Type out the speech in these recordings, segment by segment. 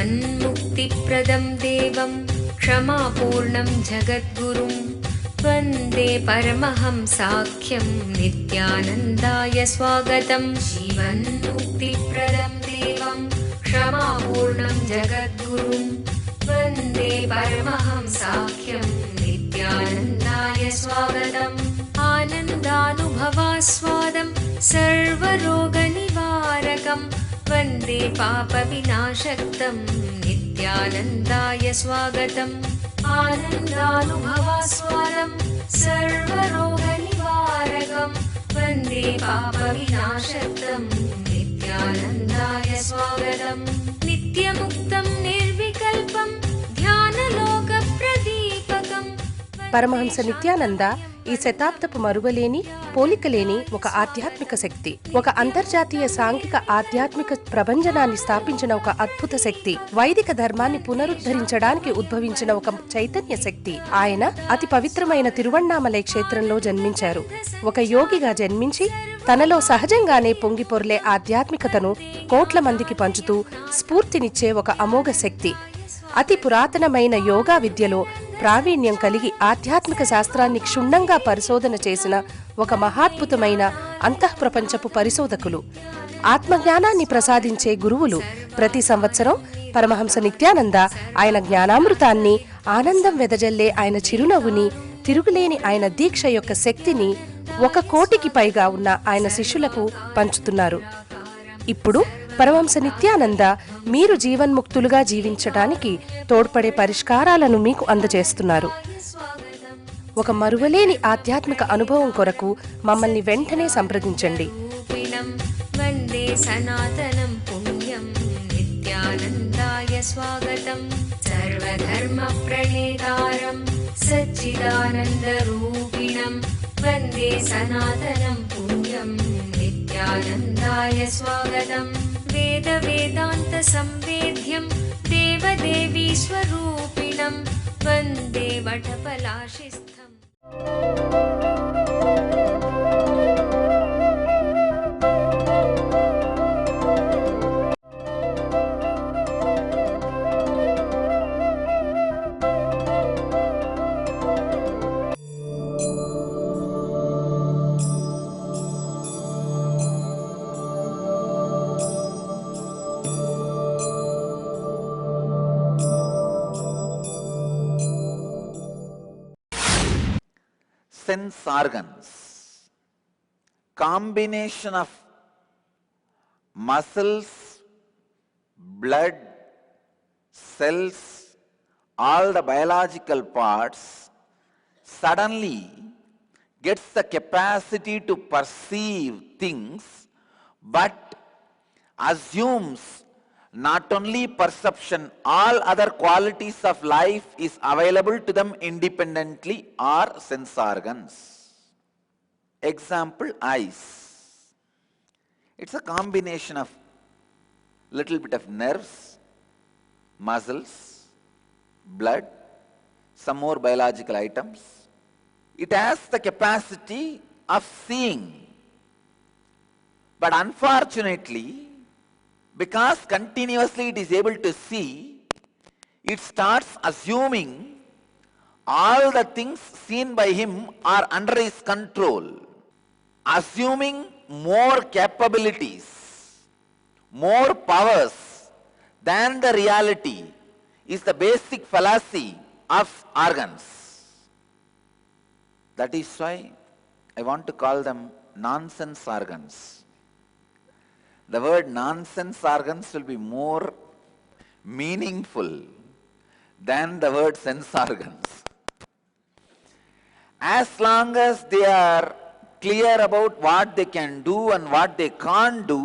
जीवन्मुक्तिप्रदं देवं क्षमापूर्णं जगद्गुरुं वन्दे परमहंसाख्यं नित्यानन्दाय स्वागतं। जीवन्मुक्तिप्रदं देवं क्षमापूर्णं जगद्गुरुं वन्दे परमहंसाख्यं नित्यानन्दाय स्वागतम्। आनन्दानुभवास्वादं सर्वरोगनिवारकं वन्दे पापविनाशक्तं नित्यानन्दाय स्वागतम्। आनन्दानुभवास्वादं सर्वरोगनिवारकं वन्दे पापविनाशक्तं नित्यानन्दाय स्वागतम्। नित्यमुक्तं निर्विकल्पं ध्यानलोकप्रदीपकं। పరమహంస నిత్యానంద ఈ శతాబ్దపు మరువలేని పోలికలేని ఒక ఆధ్యాత్మిక శక్తి, ఒక అంతర్జాతీయ సాంఘిక ఆధ్యాత్మిక ప్రభంజనాన్ని స్థాపించిన ఒక అద్భుత శక్తి, వైదిక ధర్మాన్ని పునరుద్ధరించడానికి ఉద్భవించిన ఒక చైతన్య శక్తి. ఆయన అతి పవిత్రమైన తిరువణ్ణామలై క్షేత్రంలో జన్మించారు. ఒక యోగిగా జన్మించి తనలో సహజంగానే పొంగి పొర్లే ఆధ్యాత్మికతను కోట్ల మందికి పంచుతూ స్ఫూర్తినిచ్చే ఒక అమోఘ శక్తి. అతి పురాతనమైన యోగా విద్యలో ప్రావీణ్యం కలిగి ఆధ్యాత్మిక శాస్త్రాన్ని క్షుణ్ణంగా పరిశోధన చేసిన ఒక మహాద్భుతమైన అంతఃప్రపంచపు పరిశోధకులు, ఆత్మజ్ఞానాన్ని ప్రసాదించే గురువులు. ప్రతి సంవత్సరం పరమహంస నిత్యానంద ఆయన జ్ఞానామృతాన్ని, ఆనందం వెదజల్లే ఆయన చిరునవ్వుని, తిరుగులేని ఆయన దీక్ష యొక్క శక్తిని 1 కోటికి పైగా ఉన్న ఆయన శిష్యులకు పంచుతున్నారు. ఇప్పుడు పరమహంస నిత్యానంద మీరు జీవన్ముక్తులుగా జీవించడానికి తోడ్పడే పరిష్కారాలను మీకు అందజేస్తున్నారు. ఒక మరువలేని ఆధ్యాత్మిక అనుభవం కొరకు మమ్మల్ని వెంటనే సంప్రదించండి. వందే సనాతనం పుణ్యం నిత్యానందాయ స్వాగతం. సర్వధర్మ ప్రణేతారం సచ్చిదానంద రూపిణం వందే సనాతనం పుణ్యం నిత్యానందాయ స్వాగతం. వేద వేదాంత సంవేద్యం దేవదేవీ స్వరూపిణం వందే వటపలాశిస్థం. Sense organs, combination of muscles, blood, cells, all the biological parts suddenly gets the capacity to perceive things, but assumes not only perception, all other qualities of life is available to them independently are sense organs. Example, eyes. It's a combination of little bit of nerves, muscles, blood, some more biological items. It has the capacity of seeing, but unfortunately, because continuously it is able to see, it starts assuming all the things seen by him are under his control, assuming more capabilities, more powers than the reality is the basic fallacy of organs. That is why I want to call them nonsense organs. The word nonsense organs will be more meaningful than the word sense organs. As long as they are clear about what they can do and what they can't do,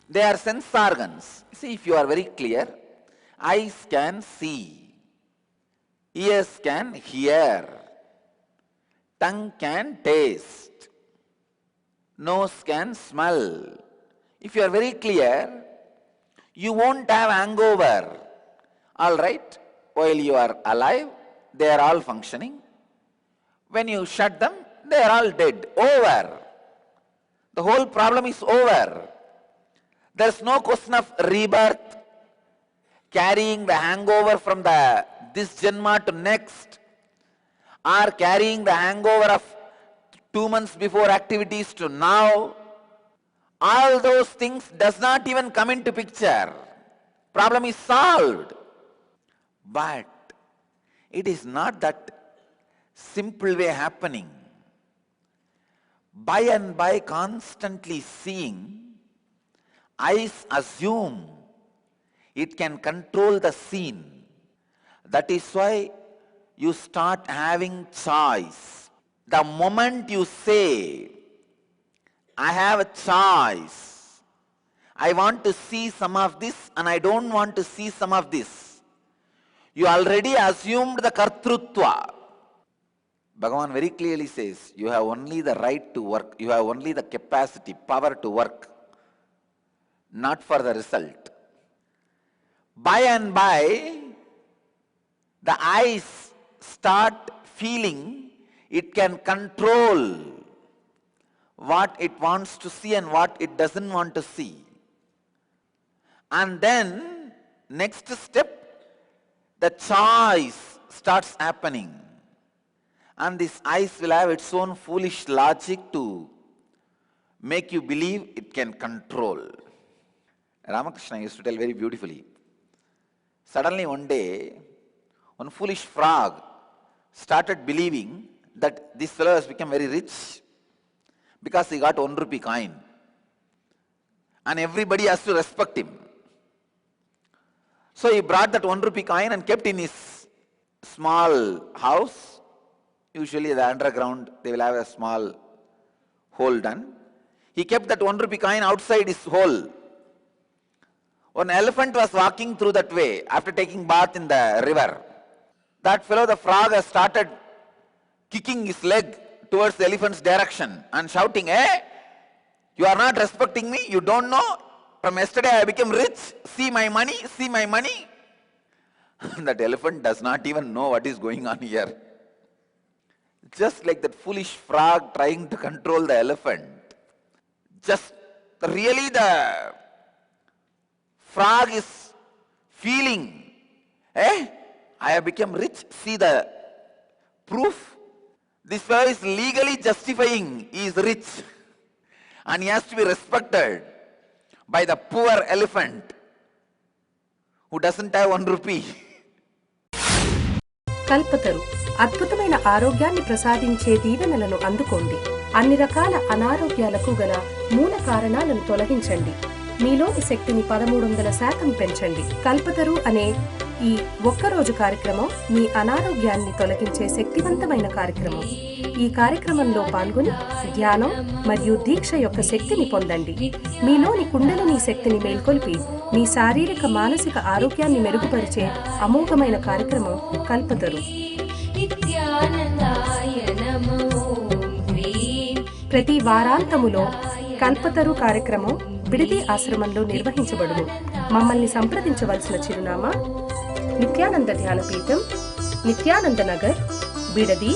they are sense organs. See, if you are very clear, eyes can see, ears can hear, tongue can taste, nose can smell. If you are very clear, you won't have hangover. All right, while you are alive, they are all functioning. When you shut them, they are all dead. Over. The whole problem is over. There is no question of rebirth, carrying the hangover from this Janma to next, or carrying the hangover of 2 months before activities to now, all those things does not even come into picture. Problem is solved. But it is not that simple way happening. By and by constantly seeing, eyes assume it can control the scene. That is why you start having choice. The moment you say, I have a choice, I want to see some of this and I don't want to see some of this, you already assumed the kartrutva. Bhagavan very clearly says, you have only the right to work, you have only the capacity, power to work, not for the result. By and by, the eyes start feeling it can control what it wants to see and what it doesn't want to see. And then, next step, the choice starts happening. And this eyes will have its own foolish logic to make you believe it can control. Ramakrishna used to tell very beautifully. Suddenly one day, one foolish frog started believing that this fellow has become very rich because he got 1 rupee coin. And everybody has to respect him. So he brought that 1 rupee coin and kept in his small house. Usually the underground, they will have a small hole done. He kept that 1 rupee coin outside his hole. One elephant was walking through that way after taking bath in the river. That fellow, the frog, has started kicking his leg towards the elephant's direction and shouting, "Hey, you are not respecting me, you don't know, from yesterday I became rich, see my money, see my money." That elephant does not even know what is going on here. Just like that foolish frog trying to control the elephant. Just really the frog is feeling, I have become rich, see the proof. This fellow is legally justifying he is rich and he has to be respected by the poor elephant who doesn't have 1 rupee. Kalpataru అద్భుతమైన ఆరోగ్యాన్ని ప్రసాదించే దీవెనలను అందుకోండి. అన్ని రకాల అనారోగ్యాలకు గల మూల కారణాలను తొలగించండి. మీలోని శక్తిని 1300% పెంచండి. కల్పతరు అనే ఈ ఒక్కరోజు కార్యక్రమం మీ అనారోగ్యాన్ని తొలగించే శక్తివంతమైన కార్యక్రమం. ఈ కార్యక్రమంలో పాల్గొని ధ్యానం మరియు దీక్ష యొక్క శక్తిని పొందండి. మీలోని కుండలిని శక్తిని మేల్కొల్పి మీ శారీరక మానసిక ఆరోగ్యాన్ని మెరుగుపరిచే అమోఘమైన కార్యక్రమం కల్పతరు. ప్రతి వారాంతములో కల్పతరు కార్యక్రమం బిడిది ఆశ్రమంలో నిర్వహించబడును. మమ్మల్ని సంప్రదించవలసిన చిరునామా నిత్యానంద ధ్యానపీఠం, నిత్యానంద నగర్, బిడది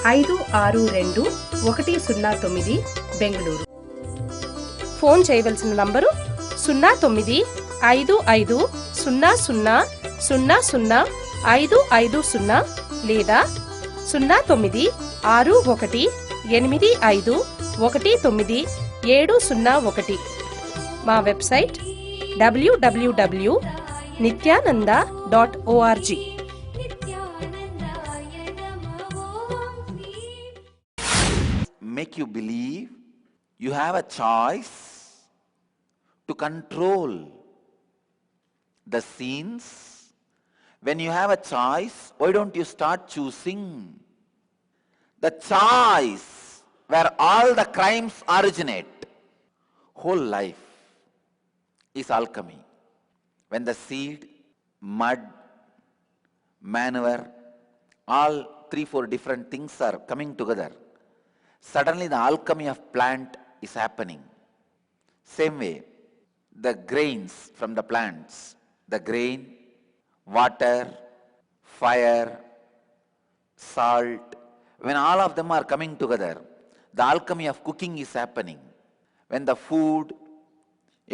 562109, బెంగళూరు. ఫోన్ చేయవలసిన నంబరు 095500000550 లేదా 096185190701. మా website www.nityananda.org. Make you believe you have a choice to control the scenes. When you have a choice, why don't you start choosing the choice where all the crimes originate? Whole life is alchemy. When the seed, mud, manure, all 3-4 different things are coming together, suddenly the alchemy of plant is happening. Same way, the grains from the plants, the grain, water, fire, salt, when all of them are coming together, the alchemy of cooking is happening. When the food,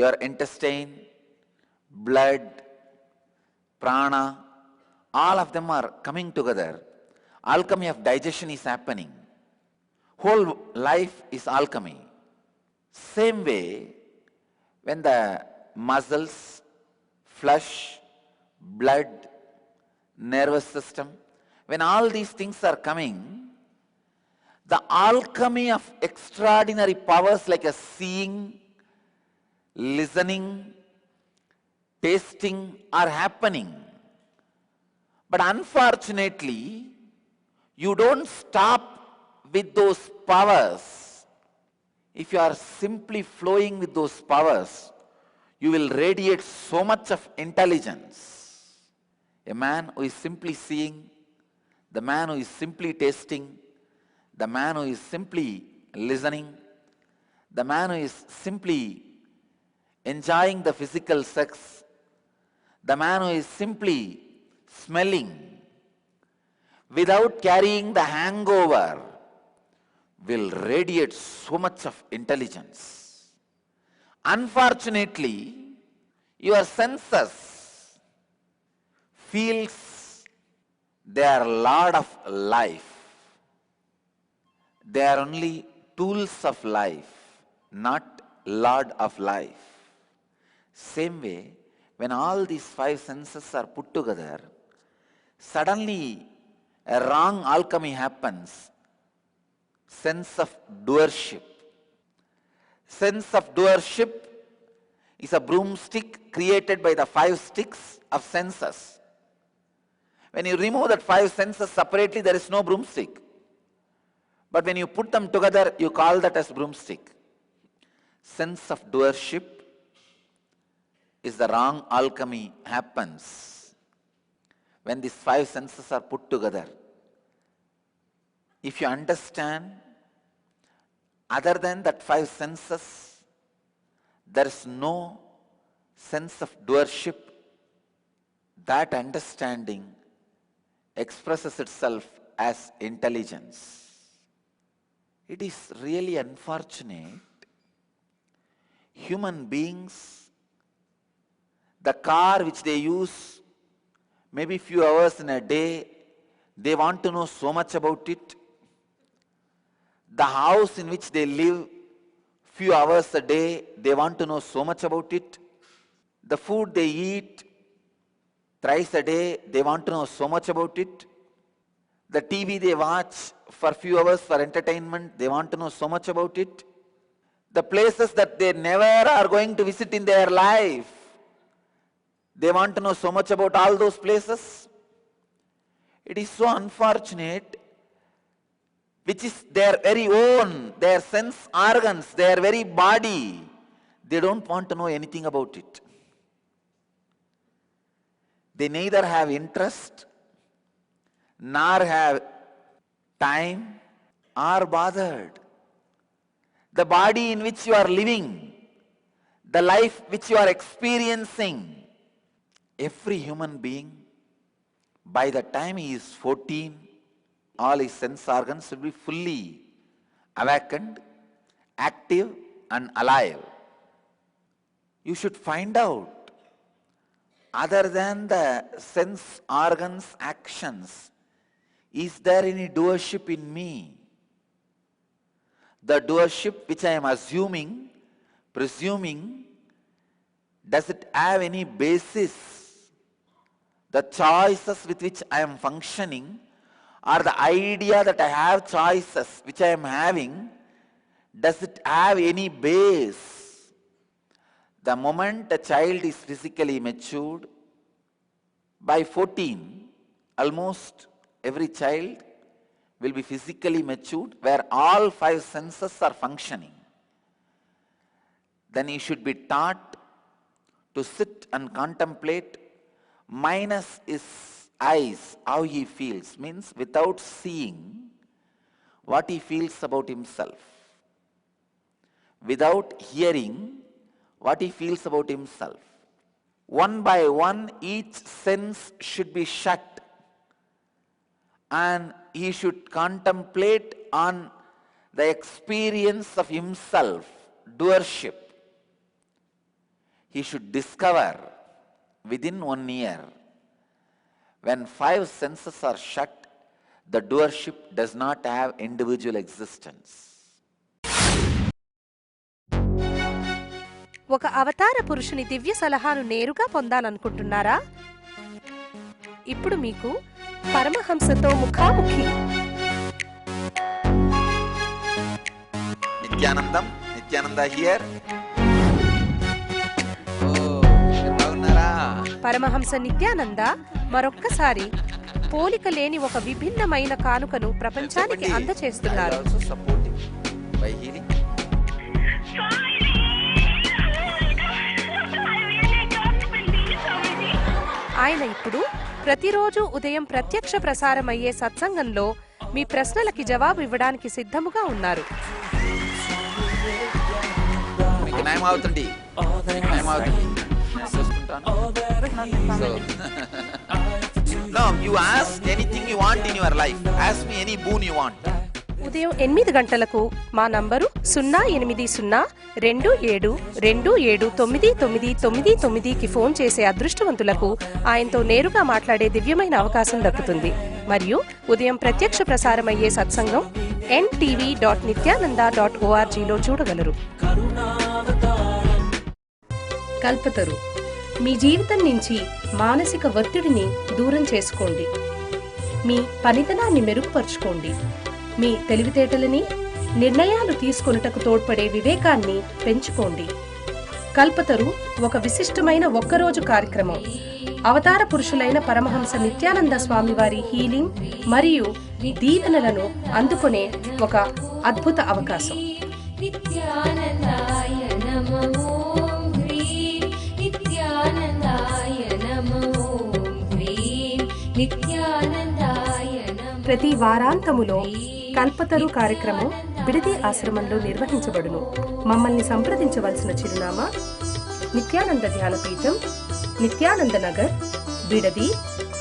your intestine, blood, prana, all of them are coming together. Alchemy of digestion is happening. Whole life is alchemy. Same way, when the muscles, flesh, blood, nervous system, when all these things are coming, the alchemy of extraordinary powers like a seeing, listening, tasting are happening. But unfortunately, you don't stop with those powers. If you are simply flowing with those powers, you will radiate so much of intelligence. A man who is simply seeing, the man who is simply tasting, the man who is simply listening, the man who is simply enjoying the physical sex, the man who is simply smelling without carrying the hangover will radiate so much of intelligence. Unfortunately, your senses feels they are Lord of life. They are only tools of life, not Lord of life. Same way, when all these five senses are put together, suddenly a wrong alchemy happens. Sense of doership. Sense of doership is a broomstick created by the five sticks of senses. When you remove that five senses separately, there is no broomstick. But when you put them together, you call that as broomstick. Sense of doership is the wrong alchemy happens when these five senses are put together. If you understand, other than that five senses, there is no sense of doership. That understanding expresses itself as intelligence. It is really unfortunate. Human beings, the car which they use, maybe few hours in a day, they want to know so much about it. The house in which they live, few hours a day, they want to know so much about it. The food they eat, thrice a day, they want to know so much about it. The TV they watch for few hours for entertainment, they want to know so much about it. The places that they never are going to visit in their life, they want to know so much about all those places. It is so unfortunate, which is their very own, their sense organs, their very body. They don't want to know anything about it. They neither have interest, nor have time, or bothered. The body in which you are living, the life which you are experiencing, every human being, by the time he is 14, all his sense organs will be fully awakened, active and alive. You should find out, other than the sense organs actions, is there any doership in me? The doership which I am assuming, presuming, does it have any basis? The choices with which I am functioning, or the idea that I have choices which I am having, does it have any base? The moment a child is physically matured, by 14, almost every child will be physically matured, where all five senses are functioning. Then he should be taught to sit and contemplate, minus his eyes, how he feels, means without seeing what he feels about himself, without hearing what he feels about himself. One by one, each sense should be shut, and he should contemplate on the experience of himself, doership. He should discover within 1 year When five senses are shut, the doership does not have individual existence. ఒక అవతార పురుషుని దివ్య సలహాను నేరుగా పొందాలనుకుంటున్నారా? ఇప్పుడు మీకు పరమహంసతో ముఖాముఖి. Nityananda here. Paramahamsa Nityananda మరొక్కసారి పోలిక లేని ఒక విభిన్నమైన కానుకను ప్రపంచానికి అందచేస్తున్నారు. ఆయన ఇప్పుడు ప్రతిరోజు ఉదయం ప్రత్యక్ష ప్రసారమయ్యే సత్సంగంలో మీ ప్రశ్నలకి జవాబు ఇవ్వడానికి సిద్ధముగా ఉన్నారు. No, you ask anything you want in your life. Ask me any boon you want. ఉదయం 8 గంటలకు మా నంబరు 08027279999కి ఫోన్ చేసే అదృష్టవంతులకు ఆయనతో నేరుగా మాట్లాడే దివ్యమైన అవకాశం దక్కుతుంది. మరియు ఉదయం ప్రత్యక్ష ప్రసారమయ్యే సత్సంగం ntv.nityananda.org లో చూడగలరు. కల్పతరు మీ జీవితం నుంచి మానసిక ఒత్తిడిని దూరం చేసుకోండి. మీ పనితనాన్ని మెరుగుపరుచుకోండి. మీ తెలివితేటలని, నిర్ణయాలు తీసుకొనుటకు తోడ్పడే వివేకాన్ని పెంచుకోండి. కల్పతరు ఒక విశిష్టమైన ఒక్కరోజు కార్యక్రమం. అవతార పురుషులైన పరమహంస నిత్యానంద స్వామి వారి హీలింగ్ మరియు దీవెనలను అందుకునే ఒక అద్భుత అవకాశం. ప్రతి వారాంతములో కల్పతరు కార్యక్రమం బిడది ఆశ్రమంలో నిర్వహించబడును. మమ్మల్ని సంప్రదించవలసిన చిరునామా నిత్యానంద ధ్యానపీఠం, నిత్యానంద నగర్, బిడది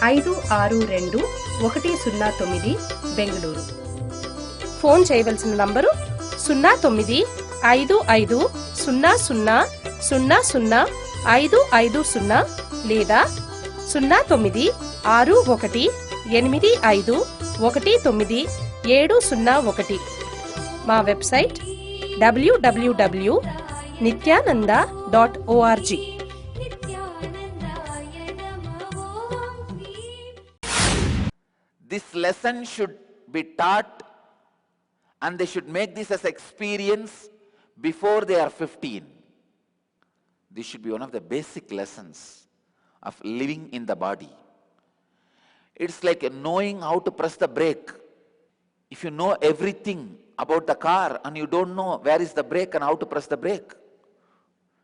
562109, బెంగళూరు. ఫోన్ చేయవలసిన నంబరు 095500000550 లేదా 096185190701. మా website www.nityananda.org. This lesson should be taught and they should make this as experience before they are 15. This should be one of the basic lessons of living in the body. It's like knowing how to press the brake. If you know everything about the car and you don't know where is the brake and how to press the brake,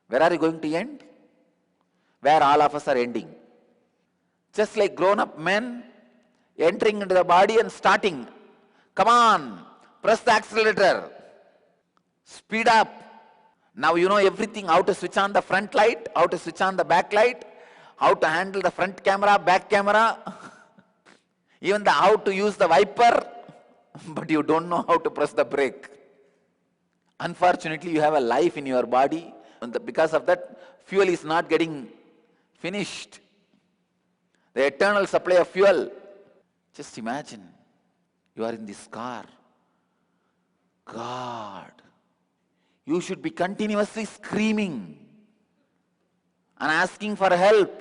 where are you going to end? Where all of us are ending. Just like grown-up men entering into the body and starting. Come on, press the accelerator. Speed up. Now you know everything, how to switch on the front light, how to switch on the back light, how to handle the front camera, back camera, even how to use the wiper, but you don't know how to press the brake. Unfortunately, you have a life in your body, and because of that, fuel is not getting finished. The eternal supply of fuel. Just imagine, you are in this car. God, you should be continuously screaming and asking for help.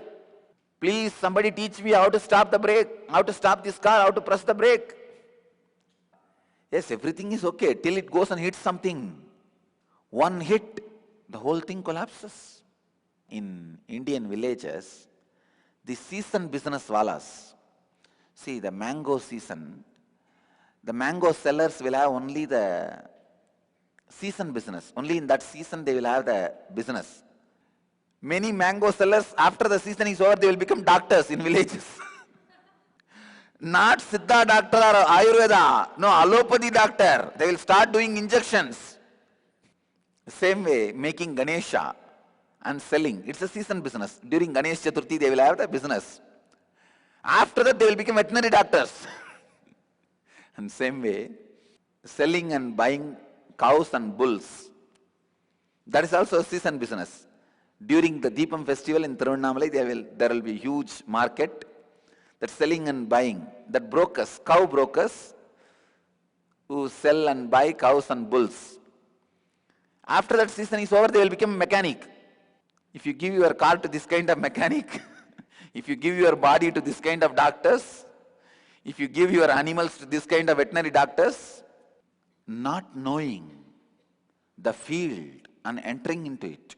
Please, somebody teach me how to stop the brake, how to stop this car, how to press the brake. Yes, everything is okay till it goes and hits something. One hit, the whole thing collapses. In Indian villages, the season business walas, see the mango season, the mango sellers will have only the season business. Only in that season they will have the business. Many mango sellers, after the season is over, they will become doctors in villages. Not Siddha doctor or Ayurveda, no, allopathy doctor. They will start doing injections. Same way, making Ganesha and selling. It's a season business. During Ganesh Chaturthi, they will have the business. After that, they will become veterinary doctors. And same way, selling and buying cows and bulls. That is also a season business. During the Deepam festival in Tirunnamalai, there will be huge market. that selling and buying, that brokers, cow brokers, who sell and buy cows and bulls. After that season is over, they will become a mechanic. If you give your car to this kind of mechanic, if you give your body to this kind of doctors, if you give your animals to this kind of veterinary doctors, not knowing the field and entering into it,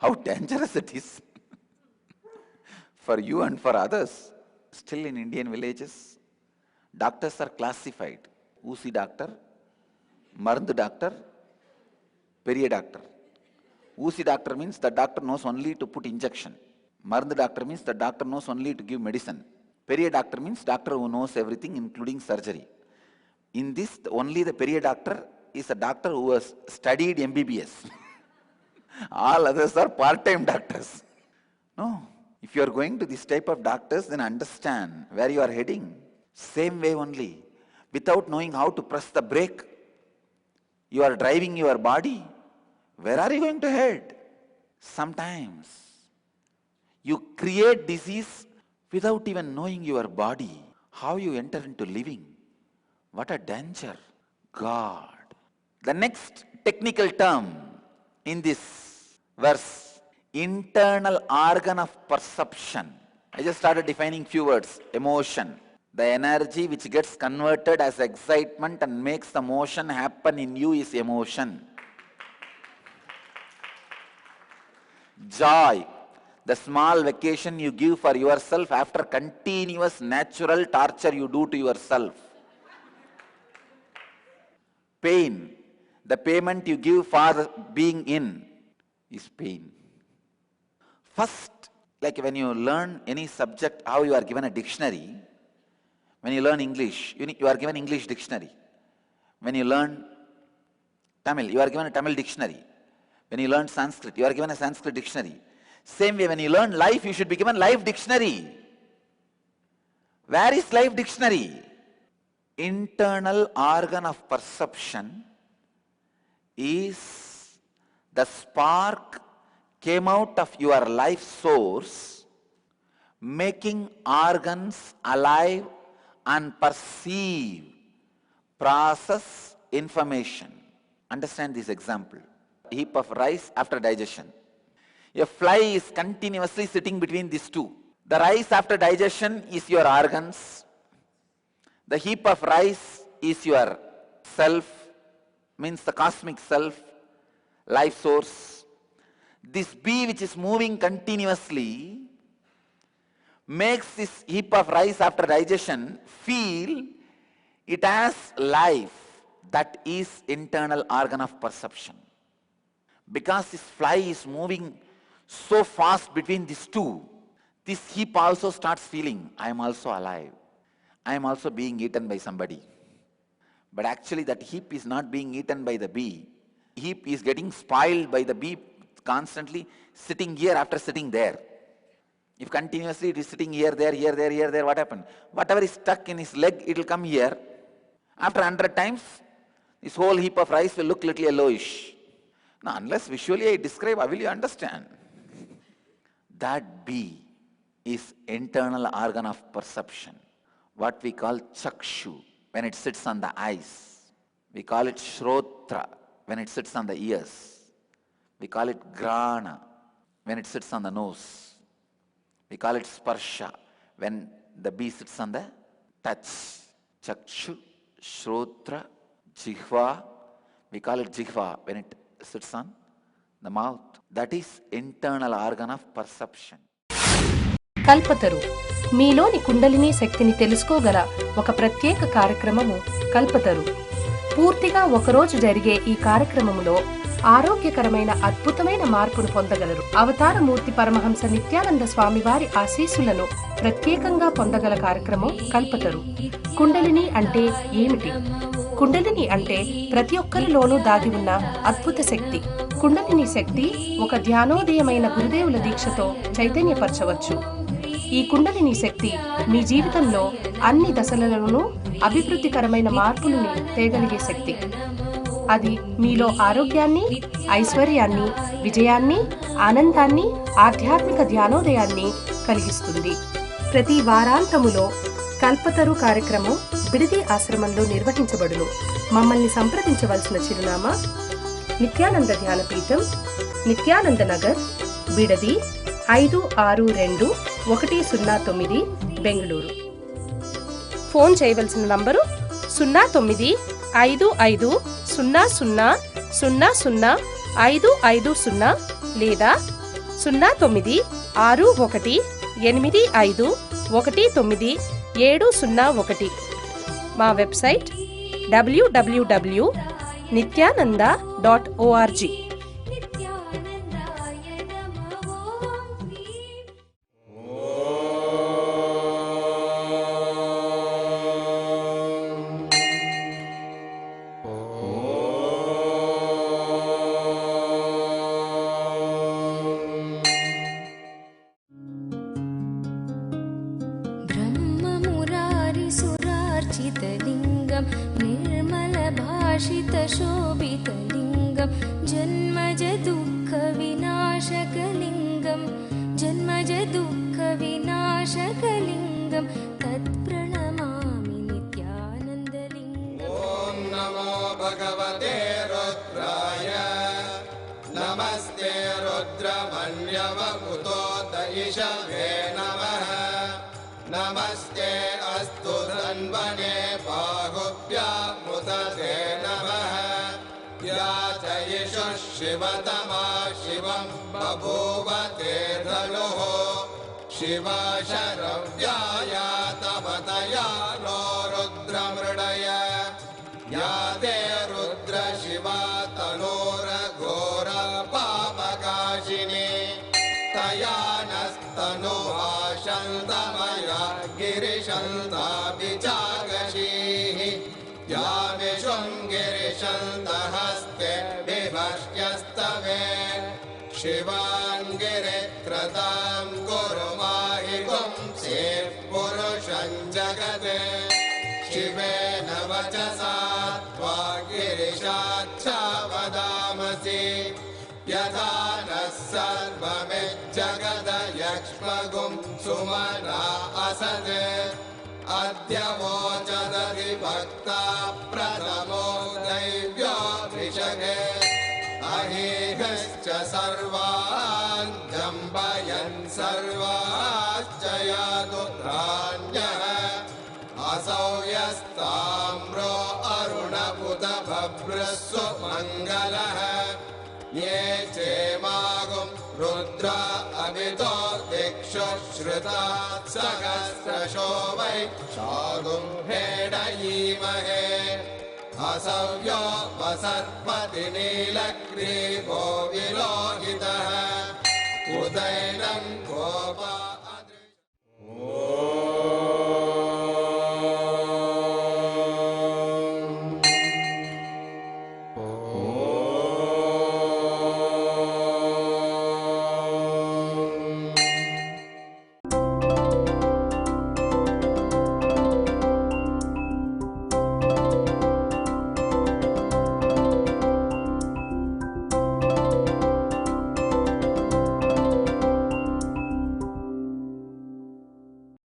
how dangerous it is for you and for others. Still in Indian villages, doctors are classified. Usi doctor, Marandu doctor, Periya doctor. Usi doctor means the doctor knows only to put injection. Marandu doctor means the doctor knows only to give medicine. Periya doctor means doctor who knows everything including surgery. In this, only the Periya doctor is a doctor who has studied MBBS. All others are part-time doctors. No, if you are going to this type of doctors, then understand where you are heading. Same way only. Without knowing how to press the brake, you are driving your body. Where are you going to head? Sometimes you create disease without even knowing your body. How you enter into living. What a danger. God. The next technical term in this verse, internal organ of perception. I just started defining few words. Emotion. The energy which gets converted as excitement and makes the motion happen in you is emotion. Joy. The small vacation you give for yourself after continuous natural torture you do to yourself. Pain. The payment you give for being in is pain. First, like when you learn any subject, how you are given a dictionary. When you learn English, you are given English dictionary. When you learn Tamil, you are given a Tamil dictionary. When you learn Sanskrit, you are given a Sanskrit dictionary. Same way, when you learn life, you should be given life dictionary. Where is life dictionary? Internal organ of perception is the spark came out of your life source, making organs alive and perceive, process information. Understand this example. A heap of rice after digestion. A fly is continuously sitting between these two. The rice after digestion is your organs. The heap of rice is your self, means the cosmic self, life source. This bee which is moving continuously makes this heap of rice after digestion feel it has life. That is internal organ of perception. Because this fly is moving so fast between these two, this heap also starts feeling, I am also alive. I am also being eaten by somebody. But actually that heap is not being eaten by the bee. Heap is getting spoiled by the bee constantly sitting here after sitting there. If continuously it is sitting here, there, what happened? Whatever is stuck in his leg, it will come here. After 100 times, this whole heap of rice will look little yellowish. Now, unless visually I describe, how will you understand? That bee is internal organ of perception. What we call chakshu, when it sits on the eyes. We call it shrotra, when it sits on the ears. We call it grana, when it sits on the nose. We call it sparsha, when the bee sits on the touch. Chakshu, shrotra, jihva. We call it jihva, when it sits on the mouth. That is internal organ of perception. Kalpataru మీలోని కుండలిని శక్తిని తెలుసుకోగల ఒక ప్రత్యేక కార్యక్రమము కల్పతరు. పూర్తిగా ఒకరోజు జరిగే ఈ కార్యక్రమములో ఆరోగ్యకరమైన అద్భుతమైన మార్పును పొందగలరు. అవతారమూర్తి పరమహంస నిత్యానంద స్వామి వారి ఆశీస్సులను ప్రత్యేకంగా పొందగల కార్యక్రమం కల్పతరు. కుండలిని అంటే ఏమిటి? కుండలిని అంటే ప్రతి ఒక్కరిలోనూ దాగి ఉన్న అద్భుత శక్తి. కుండలిని శక్తి ఒక ధ్యానోదయమైన గురుదేవుల దీక్షతో చైతన్యపరచవచ్చు. ఈ కుండలిని శక్తి మీ జీవితంలో అన్ని దశలలోనూ అభివృద్ధికరమైన మార్పులను తేగలిగే శక్తి. అది మీలో ఆరోగ్యాన్ని, ఐశ్వర్యాన్ని, విజయాన్ని, ఆనందాన్ని, ఆధ్యాత్మిక ధ్యానోదయాన్ని కలిగిస్తుంది. ప్రతి వారాంతములో కల్పతరు కార్యక్రమం బిడిది ఆశ్రమంలో నిర్వహించబడును. మమ్మల్ని సంప్రదించవలసిన చిరునామా నిత్యానంద ధ్యానపీఠం, నిత్యానంద నగర్, బిడది 562109, బెంగళూరు. ఫోన్ చేయవలసిన నంబరు 095500000550 లేదా 096185190701. మా వెబ్సైట్ www.nityananda.org. ब्रह्ममुरारिसुरार्चितलिङ्गं निर्मलभाषितशोभितलिङ्गं जन्मजदुःखविनाशकलिङ्गं जन्मजदुःखविनाशकलिङ्गं तत्प्रणमामि नित्यानन्दलिङ्गम्. ॐ नमो भगवते रुद्राय नमस्ते रुद्रमन्यवपुतो दयिषवे नमः नमस्ते अस्तु धन्वने बाहुभ्यामुदते नमः या च यशः शिवतमा शिवं बभूव ते धनुः शिवा शरव्याया तपतया नो रुद्रमृडय या ते रुद्र शिवा तनोरघोरपापकाशिनी तया नस्तनुभाषन्तमया गिरिशन्ताभिचागशीः या विशृङ्गिरिशन्तहस्ते विभष्ट्यस्तवे शिवाङ्गिरित्रतां कुरु माहि पुंसे पुरुषं जगते शिवेन वचसा त्वा गिरिशाच्छा वदामसि यथा नः सर्वमिज्जगदयक्ष्मगुं सुमना असत् अद्य वोचदधिभक्ता प्रथमो दैव्योऽभिषगे अहेहश्च सर्वान् जम्बयन् सर्वाश्च यादुत्राण्यः असौ यस्ताम्रो अरुणपुत भभ्रस्व मङ्गलः ये चेमागुं रुद्रा अभितो दिक्षु श्रुता सहस्रशो वै शागुं हेडयीमहे असव्यो वसत्पति नीलग्रीवो विलोहितः उदैनं गोपा